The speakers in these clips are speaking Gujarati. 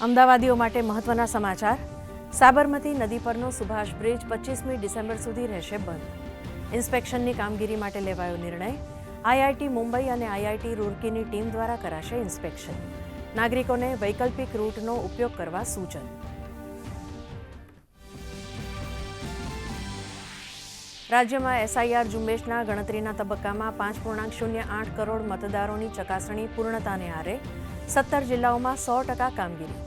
અમદાવાદીઓ માટે મહત્વના સમાચાર. સાબરમતી નદી પરનો સુભાષ બ્રિજ 25મી ડિસેમ્બર સુધી રહેશે બંધ. ઇન્સ્પેક્શનની કામગીરી માટે લેવાયો નિર્ણય. આઈઆઈટી મુંબઈ અને આઈઆઈટી રૂરકીની ટીમ દ્વારા કરાશે ઇન્સ્પેક્શન. નાગરિકોને વૈકલ્પિક રૂટનો ઉપયોગ કરવા સૂચન. રાજ્યમાં એસઆઈઆર ઝુંબેશના ગણતરીના તબક્કામાં 5.08 કરોડ મતદારોની ચકાસણી પૂર્ણતાને આરે. 17 જિલ્લાઓમાં 100% કામગીરી.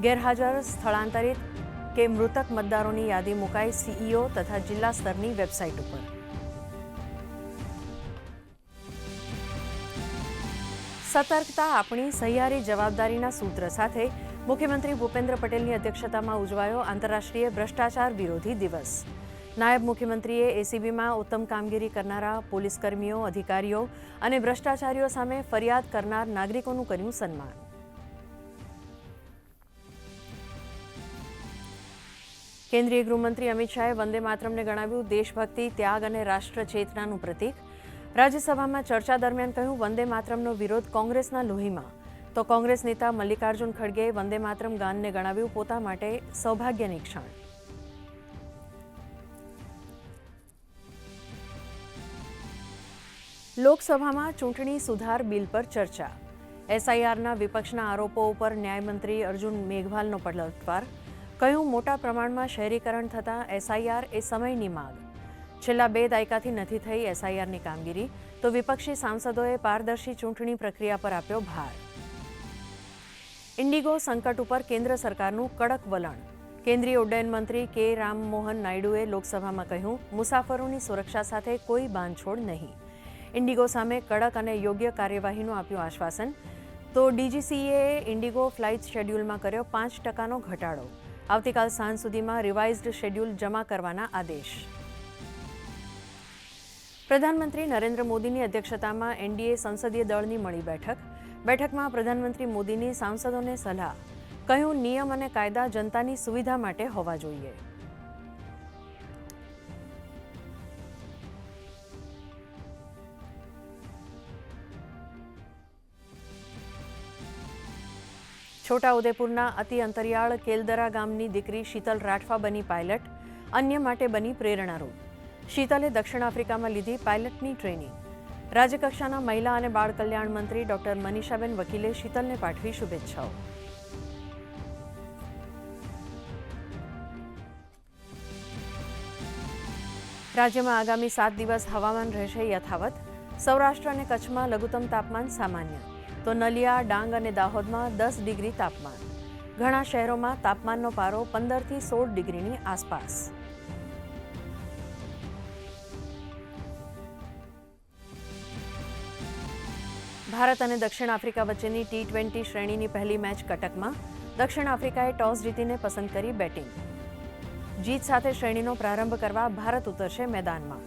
ગેરહાજર, સ્થળાંતરિત કે મૃતક મતદારોની યાદી મુકાઈ સીઈઓ તથા જિલ્લા સ્તરની વેબસાઇટ ઉપર. સતર્કતા આપણી સહિયારી જવાબદારીના સૂત્ર સાથે મુખ્યમંત્રી ભૂપેન્દ્ર પટેલની અધ્યક્ષતામાં ઉજવાયો આંતરરાષ્ટ્રીય ભ્રષ્ટાચાર વિરોધી દિવસ. નાયબ મુખ્યમંત્રીએ એસીબીમાં ઉત્તમ કામગીરી કરનારા પોલીસકર્મીઓ, અધિકારીઓ અને ભ્રષ્ટાચારીઓ સામે ફરિયાદ કરનાર નાગરિકોનું કર્યું સન્માન. કેન્દ્રીય ગૃહમંત્રી અમિત શાહે વંદે માતરમને ગણાવ્યું દેશભક્તિ, ત્યાગ અને રાષ્ટ્ર ચેતનાનું પ્રતીક. રાજ્યસભામાં ચર્ચા દરમિયાન કહ્યું વંદે માતરમનો વિરોધ કોંગ્રેસના લોહીમાં. તો કોંગ્રેસ નેતા મલ્લિકાર્જુન ખડગેએ વંદે માતરમ ગાનને ગણાવ્યું પોતા માટે સૌભાગ્યની ક્ષણ. લોકસભામાં ચૂંટણી સુધાર બિલ પર ચર્ચા. એસઆઈઆરના વિપક્ષના આરોપો ઉપર ન્યાયમંત્રી અર્જુન મેઘવાલનો પલટવાર. કહ્યું મોટા પ્રમાણમાં શહેરીકરણ થતાં એસઆઈઆર એ સમયની માંગ. છેલ્લા 2 દાયકાથી નથી થઈ એસઆઈઆરની કામગીરી. તો વિપક્ષી સાંસદોએ પારદર્શી ચૂંટણી પ્રક્રિયા પર આપ્યો ભાર. ઇન્ડિગો સંકટ ઉપર કેન્દ્ર સરકારનું કડક વલણ. કેન્દ્રીય ઉડ્ડયન મંત્રી કે રામમોહન નાયડુએ લોકસભામાં કહ્યું મુસાફરોની સુરક્ષા સાથે કોઈ બાંધછોડ નહીં. ઇન્ડિગો સામે કડક અને યોગ્ય કાર્યવાહીનું આપ્યું આશ્વાસન. તો ડીજીસીએએ ઇન્ડિગો ફ્લાઇટ શેડ્યુલમાં કર્યો 5%નો ઘટાડો. આવતીકાલ સાંજ સુધીમાં રિવાઇઝ્ડ શેડ્યુલ જમા કરવાના આદેશ. પ્રધાનમંત્રી નરેન્દ્ર મોદીની અધ્યક્ષતામાં એનડીએ સંસદીય દળની મળી બેઠક. બેઠકમાં પ્રધાનમંત્રી મોદીની સાંસદોને સલાહ. કહ્યું નિયમ અને કાયદા જનતાની સુવિધા માટે હોવા જોઈએ. છોટાઉદેપુરના અતિ અંતરિયાળ કેલદરા ગામની દીકરી શીતલ રાઠવા બની પાયલટ. અન્ય માટે બની પ્રેરણારૂપ. શીતલે દક્ષિણ આફ્રિકામાં લીધી પાયલટની ટ્રેનિંગ. રાજ્યકક્ષાના મહિલા અને બાળ કલ્યાણ મંત્રી ડોક્ટર મનીષાબેન વકીલે શીતલને પાઠવી શુભેચ્છાઓ. રાજ્યમાં આગામી 7 દિવસ હવામાન રહેશે યથાવત. સૌરાષ્ટ્ર અને કચ્છમાં લઘુત્તમ તાપમાન સામાન્ય. તો નલિયા, ડાંગ અને દાહોદમાં 10 ડિગ્રી તાપમાન. ઘણા શહેરોમાં તાપમાનનો પારો 15થી 16 ડિગ્રીની આસપાસ. ભારત અને દક્ષિણ આફ્રિકા વચ્ચેની T20 શ્રેણીની પહેલી મેચ કટકમાં. દક્ષિણ આફ્રિકાએ ટોસ જીતીને પસંદ કરી બેટિંગ. જીત સાથે શ્રેણીનો પ્રારંભ કરવા ભારત ઉતરશે મેદાનમાં.